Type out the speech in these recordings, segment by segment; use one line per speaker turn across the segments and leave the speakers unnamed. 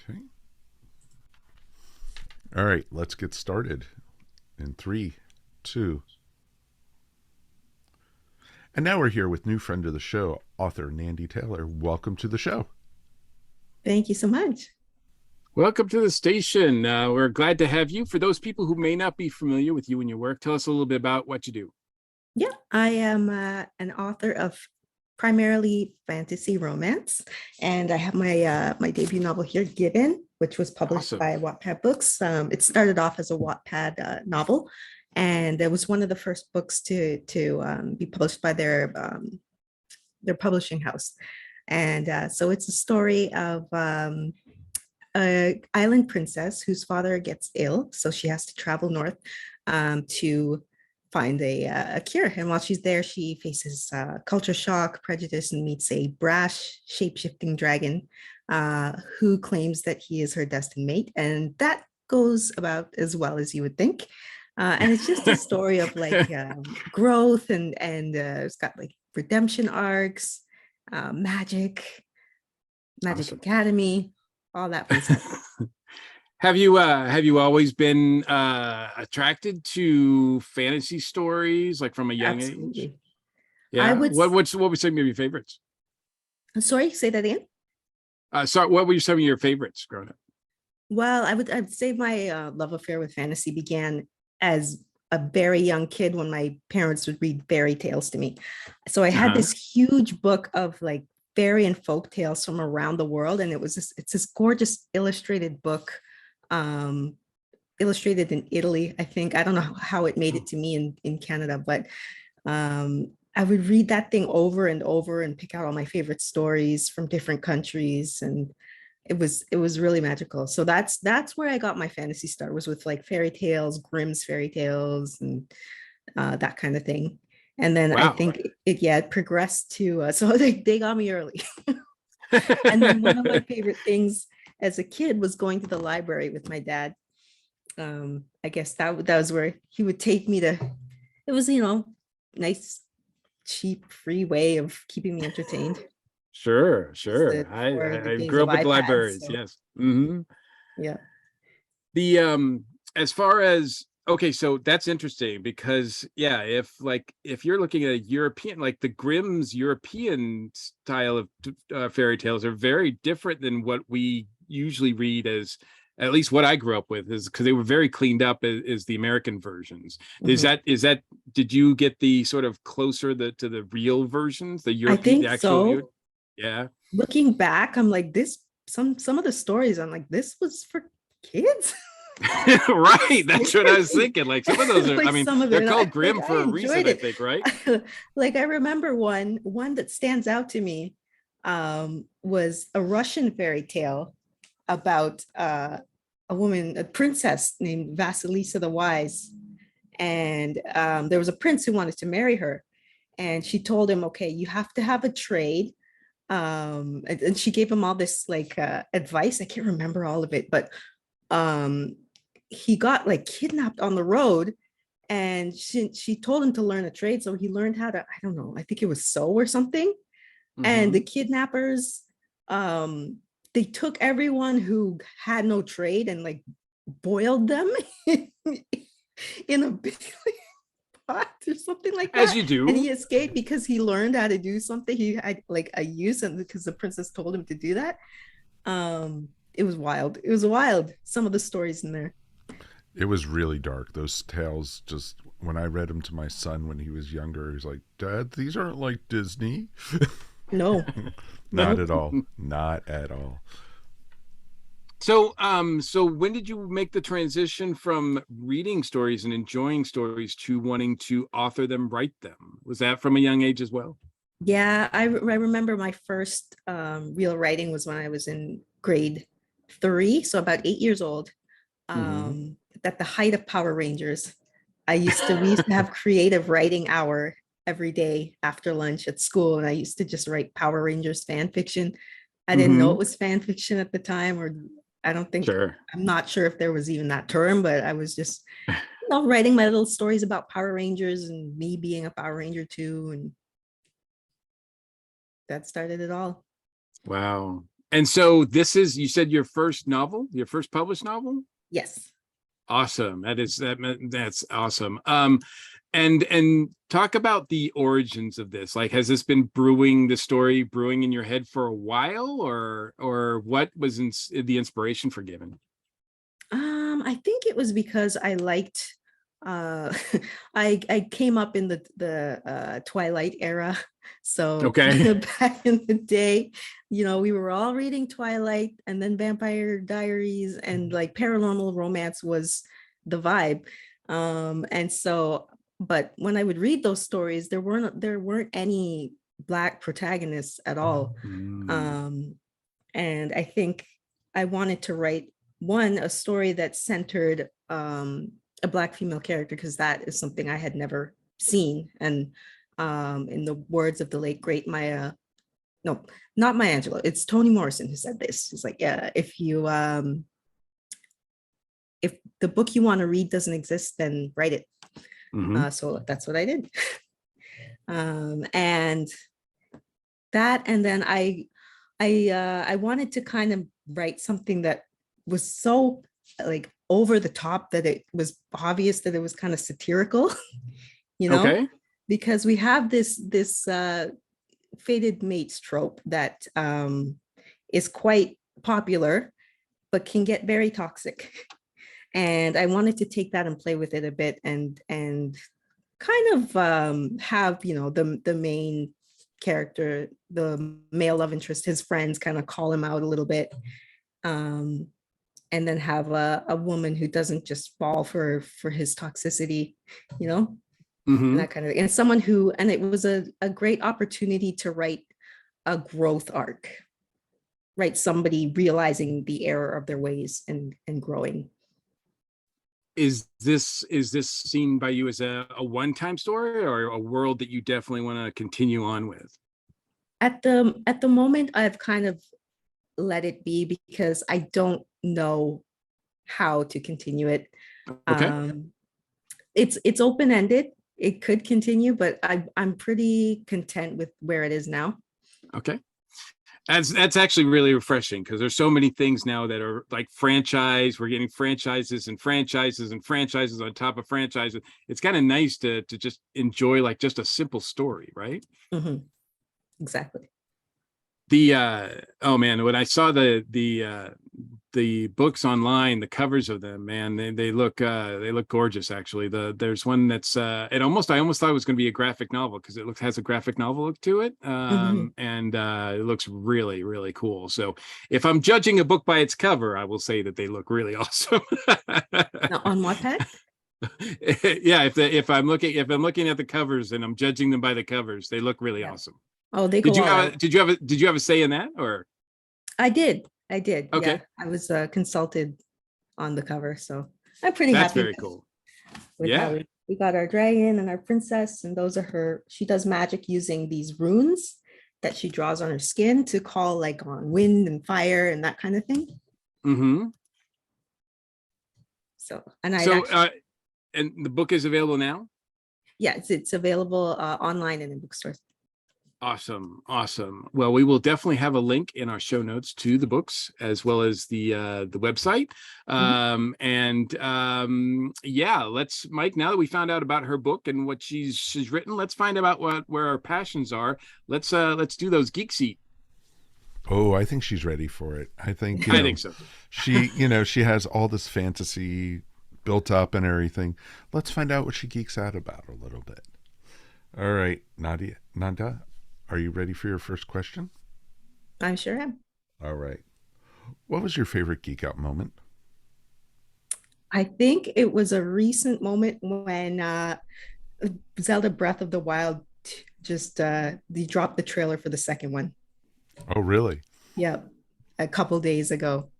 Okay. All right, let's get started in three, two. And now we're here with new friend of the show, author Nandi Taylor. Welcome to the show.
Thank you so much.
Welcome to the station. We're glad to have you. For those people who may not be familiar with you and your work, tell us a little bit about what you do.
Yeah, I am an author of primarily fantasy romance, and I have my debut novel here, Given, which was published
Awesome.
by Wattpad Books. It started off as a Wattpad novel, and it was one of the first books to be published by their publishing house. And so it's a story of a island princess whose father gets ill, so she has to travel north to find a cure. And while she's there, she faces culture shock, prejudice, and meets a brash, shape-shifting dragon who claims that he is her destined mate. And that goes about as well as you would think. And it's just a story of like growth and it's got like redemption arcs, magic, Magic
Awesome.
Academy, all that fun stuff.
Have you always been attracted to fantasy stories like from a young age?
Absolutely. I
Yeah.
would,
What were some of your favorites?
sorry, say that again.
Sorry, what were some of your favorites growing up?
Well, I'd say my love affair with fantasy began as a very young kid when my parents would read fairy tales to me. So I had
Uh-huh.
this huge book of like fairy and folk tales from around the world, and it's this gorgeous illustrated book, um, illustrated in Italy. I think I don't know how it made it to me in Canada, but I would read that thing over and over and pick out all my favorite stories from different countries, and it was really magical. So that's where I got my fantasy start, was with like fairy tales, Grimm's fairy tales, and that kind of thing. And then I
Wow.
think it progressed to so they got me early. And then one of my favorite things as a kid was going to the library with my dad. I guess that was where he would take me to. It was nice, cheap, free way of keeping me entertained.
Sure,
It's
sure.
before the
I
days
grew
of
up with
iPads.
libraries.
So
Yes. Hmm.
yeah.
The as far as okay, so that's interesting because yeah, if you're looking at a European, like the Grimm's European style of fairy tales are very different than what we usually read as, at least what I grew up with, is because they were very cleaned up as the American versions.
Mhm.
Is that did you get the sort of closer to the real versions, the
I
European, the
think
actual
so.
yeah.
Looking back, I'm like this. Some of the stories, I'm like, this was for kids.
Right, that's what I was
Seriously.
thinking. Like some of those are, I
Like
mean,
some of
they're
it,
called
like
Grimm
I
for a reason,
enjoyed
I
it.
think, right?
Like I remember one that stands out to me was a Russian fairy tale about a woman, a princess named Vasilisa the Wise. And there was a prince who wanted to marry her. And she told him, okay, you have to have a trade. And she gave him all this like advice. I can't remember all of it, but um, he got like kidnapped on the road, and she told him to learn a trade. So he learned how to, I don't know, I think it was sew or something. And the
Hmm.
kidnappers, um, they took everyone who had no trade and like boiled them in a big pot or something like
As
that.
you
And
do.
he escaped because he learned how to do something. He had like a use, and because the princess told him to do that. It was wild. It was wild. Some of the stories in there.
It was really dark. Those tales just, when I read them to my son when he was younger, he's like, Dad, these aren't like Disney.
No,
Not
no.
at all. Not at all.
So when did you make the transition from reading stories and enjoying stories to wanting to author them, write them? Was that from a young age as well?
Yeah, I remember my first real writing was when I was in grade 3, so about 8 years old.
Hmm.
At the height of Power Rangers, we used to have creative writing hour every day after lunch at school, and I used to just write Power Rangers fan fiction. I didn't know it
Hmm.
was fan fiction at the time, or I don't think
Sure.
I'm not sure if there was even that term, but I was just writing my little stories about Power Rangers and me being a Power Ranger too, and that started it all.
Wow. And so this is, you said your first novel, your first published novel?
Yes.
Awesome. That's awesome. And talk about the origins of this. Like, has this been brewing, the story brewing in your head for a while, or what was the inspiration for Given?
I think it was because I liked uh I came up in the Twilight era. So
Okay.
back in the day, we were all reading Twilight, and then Vampire Diaries and like paranormal romance was the vibe. And so, but when I would read those stories, there weren't any Black protagonists at all.
Mm.
Um, and I think I wanted to write a story that centered a Black female character, because that is something I had never seen. And in the words of the late great Maya, no, not Maya Angelou, it's Toni Morrison who said this. It's like, yeah, if the book you want to read doesn't exist, then write it.
Mhm.
So that's what I did. And then I wanted to kind of write something that was so like over the top that it was obvious that it was kind of satirical, you know,
Okay.
because we have this fated mates trope that is quite popular, but can get very toxic. And I wanted to take that and play with it a bit, and kind of have the main character, the male love interest, his friends kind of call him out a little bit, um, and then have a woman who doesn't just fall for his toxicity, and
Hmm.
that kind of thing. And someone who, and it was a great opportunity to write a growth arc, right? Somebody realizing the error of their ways and growing.
Is this seen by you as a one-time story, or a world that you definitely want to continue on with?
At the moment, I've kind of let it be because I don't know how to continue it.
Okay.
Um, it's open-ended. It could continue, but I'm pretty content with where it is now.
Okay. That's actually really refreshing, because there's so many things now that are like franchise. We're getting franchises and franchises and franchises on top of franchises. It's kind of nice to just enjoy like just a simple story, right?
Mhm, exactly.
The oh man, when I saw the books online, the covers of them, man, they look gorgeous. Actually, there's one that's I almost thought it was going to be a graphic novel, because it has a graphic novel look to it,
Mhm.
and it looks really really cool. So if I'm judging a book by its cover, I will say that they look really awesome.
Now on Wattpad.
Yeah, if I'm looking at the covers and I'm judging them by the covers, they look really
Yeah.
awesome.
Oh, they
Did
go
you
all
have a
out.
did you have a did you have a say in that, or
I did.
okay?
Yeah, I was consulted on the cover, so I'm pretty
That's
happy
very cool.
with how
Yeah.
we got our dragon and our princess, and those are her. She does magic using these runes that she draws on her skin to call like on wind and fire and that kind of thing.
Hmm.
So, and I'd
So,
actually,
and the book is available now.
yeah, it's available online and in bookstores.
Awesome, awesome. Well, we will definitely have a link in our show notes to the books, as well as the website.
Mhm.
And yeah, let's, Mike. Now that we found out about her book and what she's written, let's find out where our passions are. Let's do those Geek Seat.
Oh, I think she's ready for it. I think,
I think so.
she has all this fantasy built up and everything. Let's find out what she geeks out about a little bit. All right, Nanda, are you ready for your first question?
I sure am.
All right. What was your favorite geek out moment?
I think it was a recent moment when Zelda Breath of the Wild just they dropped the trailer for the second one.
Oh, really?
Yep, a couple days ago,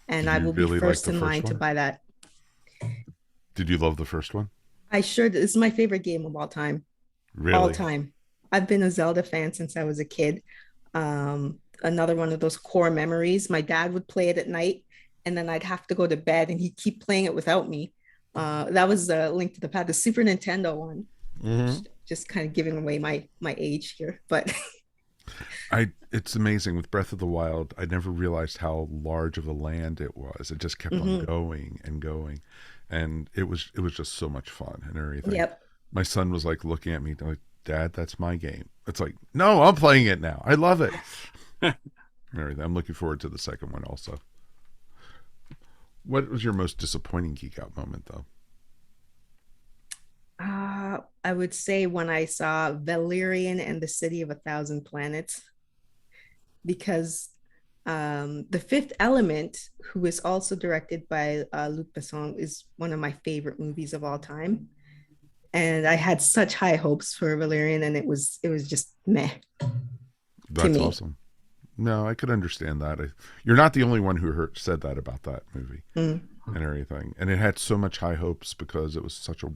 and
Did
I
you
will be
really like
first
the
in
first
line to
one?
buy that.
Did you love the first one?
I sure this is my favorite game of all time. All
Really?
time. I've been a Zelda fan since I was a kid. Another one of those core memories. My dad would play it at night, and then I'd have to go to bed, and he'd keep playing it without me. That was a Link to the Past, the Super Nintendo one.
Mm-hmm.
Just kind of giving away my age here, but
It's amazing with Breath of the Wild. I never realized how large of a land it was. It just kept on
Hmm.
going and going, and it was just so much fun and everything.
Yep.
My son was like looking at me like, "Dad, that's my game." It's like, no, I'm playing it now. I love it. And everything. I'm looking forward to the second one also. What was your most disappointing geek out moment though?
I would say when I saw Valerian and the City of a Thousand Planets, because The Fifth Element, who is also directed by Luc Besson, is one of my favorite movies of all time. And I had such high hopes for Valerian, and it was just meh to
That's
me.
awesome. No, I could understand that. You're not the only one who said that about that movie
Mm.
and everything. And it had so much high hopes because it was such a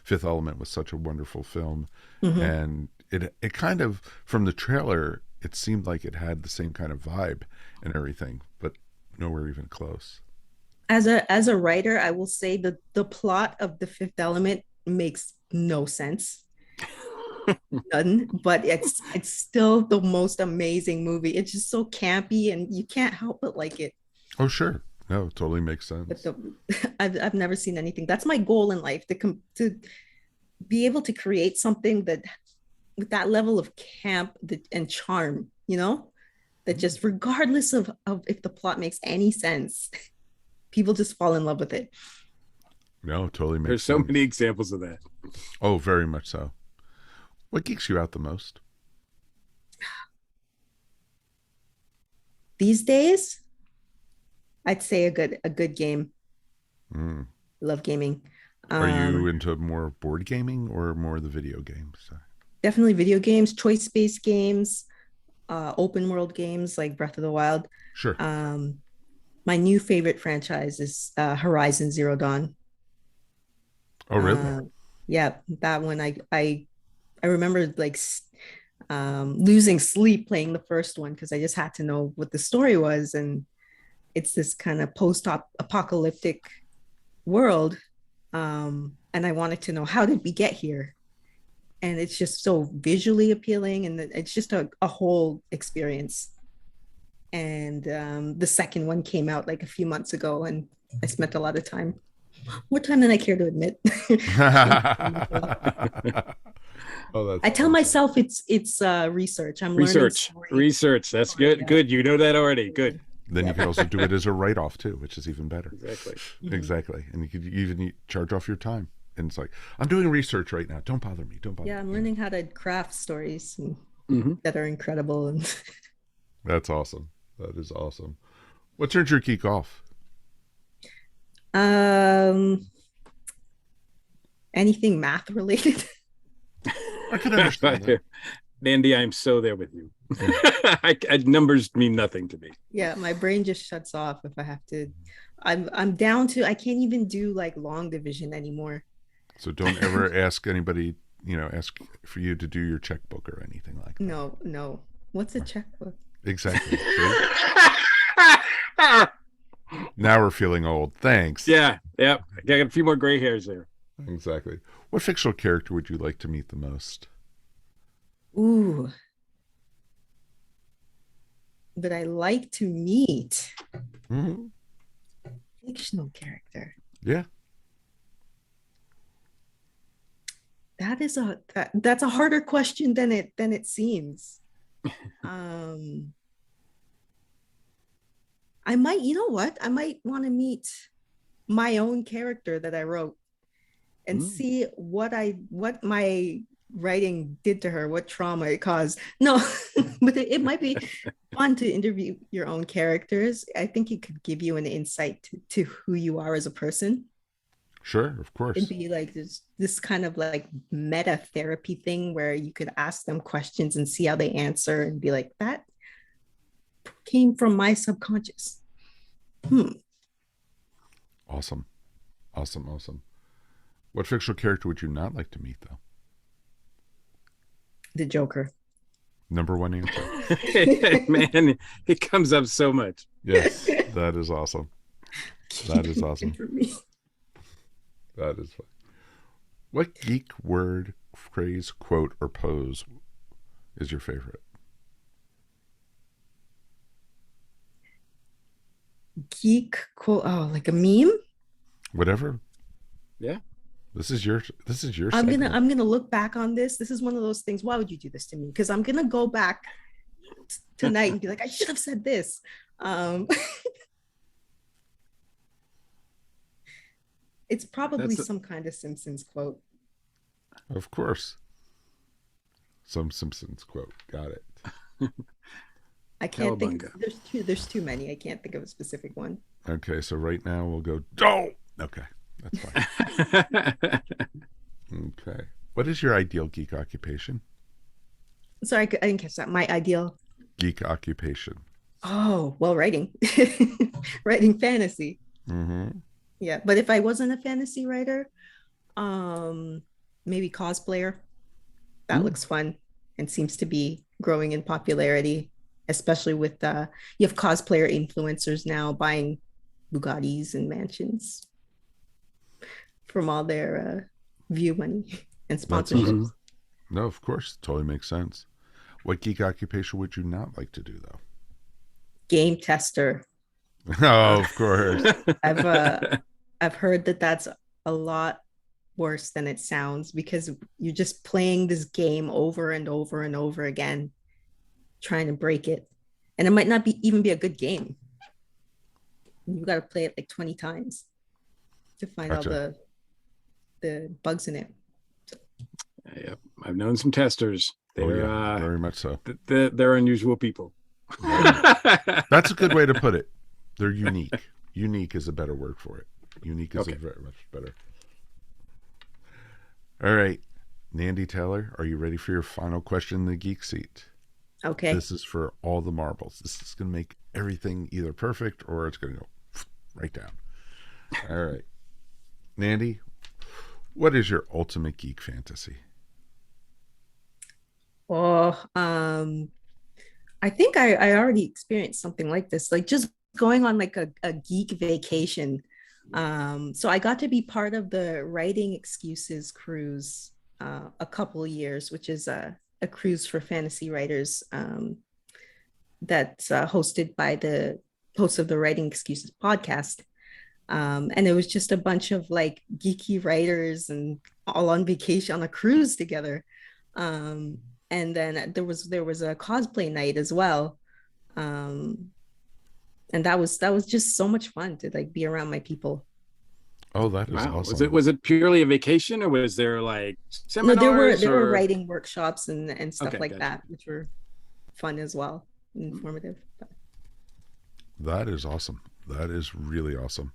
Fifth Element was such a wonderful film,
Hmm.
and it kind of from the trailer it seemed like it had the same kind of vibe and everything, but nowhere even close.
As a writer, I will say that the plot of The Fifth Element makes no sense. None, but it's still the most amazing movie. It's just so campy, and you can't help but like it.
Oh sure, no, it totally makes
But
sense.
the I've never seen anything. That's my goal in life, to be able to create something that with that level of camp and charm, that just regardless of if the plot makes any sense, people just fall in love with it.
No, it totally
There's
makes
so many
sense.
examples of that.
Oh, very much so. What geeks you out the most?
These days, I'd say a good game.
Mm.
Love gaming.
Are you
Um,
into more board gaming or more the video games?
Definitely video games, choice-based games, open world games like Breath of the Wild.
Sure.
Um, my new favorite franchise is Horizon Zero Dawn.
Oh, really?
Yeah, that one I remember like losing sleep playing the first one because I just had to know what the story was, and it's this kind of post-apocalyptic world, and I wanted to know how did we get here, and it's just so visually appealing, and it's just a whole experience. And the second one came out like a few months ago, and I spent a lot of time, more time than I care to admit.
Oh, that's
I tell
awesome.
myself it's research. I'm learning
Research,
story.
research. That's good.
Yeah.
Good. You know that already. Good.
Then you
Yep.
could also do it as a write off too, which is even better.
Exactly.
Mhm.
Exactly. And you could even charge off your time. And it's like, I'm doing research right now. Don't bother me. Don't bother
Yeah,
me.
I'm learning how to craft stories
Hmm.
that are incredible. And
That's awesome. That is awesome. What turns your geek off?
um, anything math related.
I could understand that.
Nandi, I'm so there with you.
Yeah.
Numbers mean nothing to me.
Yeah, my brain just shuts off if I have to. I'm down to I can't even do like long division anymore.
So don't ever ask anybody, ask for you to do your checkbook or anything like that.
No, no. What's a checkbook?
Exactly. See? Now we're feeling old. Thanks.
Yeah, yeah. I got a few more gray hairs there.
Exactly. What fictional character would you like to meet the most?
Ooh, but I like to meet
Hmm.
fictional character.
Yeah.
That's a harder question than it seems. Um, I might, you know what? I might want to meet my own character that I wrote and
Mm.
see what my writing did to her, what trauma it caused. No, but it might be fun to interview your own characters. I think it could give you an insight to who you are as a person.
Sure. Of
It'd
course.
be like this kind of like meta therapy thing where you could ask them questions and see how they answer and be like, that came from my subconscious.
Awesome. Awesome. Awesome. What fictional character would you not like to meet, though?
The Joker.
Number one answer.
Man, it comes up so much.
Yes. That is awesome. That is awesome.
For me.
That is fun. What geek word, phrase, quote, or pose is your favorite?
Geek quote. Oh, like a meme.
Whatever.
Yeah.
This is your segment.
I'm gonna look back on this. This is one of those things. Why would you do this to me? Because I'm gonna go back tonight and be like, I should have said this. Um, it's probably
That's
some kind of Simpsons quote.
Of course. Some Simpsons quote. Got it.
I can't think.
Cowabunga.
There's too many. I can't think of a specific one.
Okay, so right now we'll go. Oh, okay, that's fine. Okay, what is your ideal geek occupation?
Sorry, I didn't catch that. My ideal.
Geek occupation.
Oh, well, writing, writing fantasy.
Mm-hmm.
Yeah, but if I wasn't a fantasy writer, maybe cosplayer. That
Ooh.
looks fun and seems to be growing in popularity, especially with you have cosplayer influencers now buying Bugattis and mansions from all their view money and
That's
sponsorships.
awesome. No, of course, totally makes sense. What geek occupation would you not like to do, though?
Game tester.
Oh, of course.
I've heard that that's a lot worse than it sounds because you're just playing this game over and over and over again, trying to break it, and it might not be even be a good game. You got to play it like 20 times to find out
Gotcha.
the bugs in it.
Yep. I've known some testers.
Oh
They're
yeah, very much so.
they're unusual people.
That's a good way to put it. They're unique. Unique is a better word for it. Unique is
Okay.
a very much better. All right, Nandi Taylor, are you ready for your final question in the Geek Seat?
Okay.
This is for all the marbles. This is going to make everything either perfect or it's going to go right down. All right, Nandi, what is your ultimate geek fantasy?
Oh, I think I already experienced something like this, like just going on like a geek vacation. So I got to be part of the Writing Excuses cruise a couple of years, which is a cruise for fantasy writers that's hosted by the host of the Writing Excuses podcast. And it was just a bunch of like geeky writers and all on vacation on a cruise together. Um, and then there was a cosplay night as well. Um, and that was just so much fun to like be around my people.
Oh, that is
Wow.
awesome.
Was it purely a vacation or was there like
No,
seminars
there were
or
writing workshops and stuff
okay,
like
gotcha.
that, which were fun as well, informative. But
That is awesome. That is really awesome.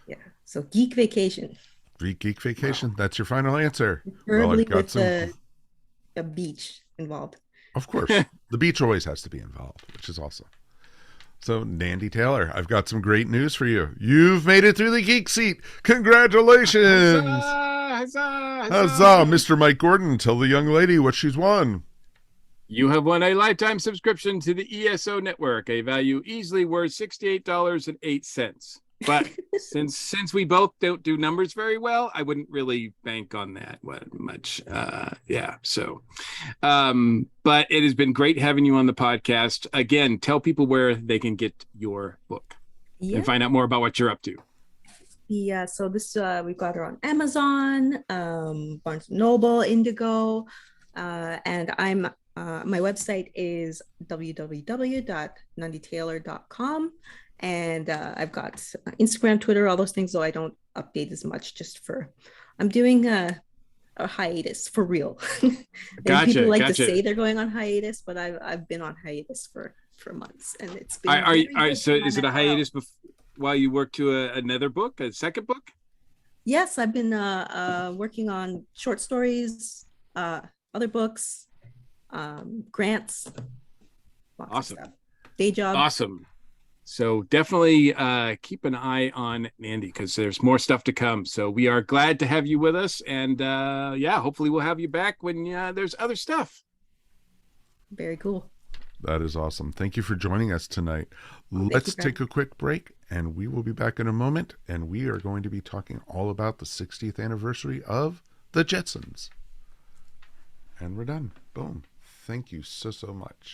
yeah, so geek vacation,
Geek vacation. That's your final answer. Well,
preferably
I've got
with
some.
a beach involved.
Of course, the beach always has to be involved, which is awesome. So, Nandi Taylor, I've got some great news for you. You've made it through the Geek Seat. Congratulations!
Huzzah, huzzah,
Huzzah, Mr. Mike Gordon. Tell the young lady what she's won.
You have won a lifetime subscription to the ESO network, a value easily worth $68.08. But since we both don't do numbers very well, I wouldn't really bank on that much. Yeah. So, but it has been great having you on the podcast. Again, tell people where they can get your book and find out more about what you're up to.
Yeah, so this we've got her on Amazon, Barnes and Noble, Indigo, and I'm my website is www.nanditaylor.com, and I've got Instagram, Twitter, all those things. Though I don't update as much, I'm doing a hiatus for real. And people like to say they're going on hiatus, but I've been on hiatus for months, and it's been.
So is it a hiatus while you work to another book, a second book?
Yes, I've been working on short stories, other books, grants.
Awesome.
Day job.
Awesome. So definitely keep an eye on Nandi because there's more stuff to come. So we are glad to have you with us. And yeah, hopefully we'll have you back when there's other stuff.
Very cool.
That is awesome. Thank you for joining us tonight. Let's take a quick break and we will be back in a moment. And we are going to be talking all about the 60th anniversary of the Jetsons. And we're done. Boom. Thank you so much.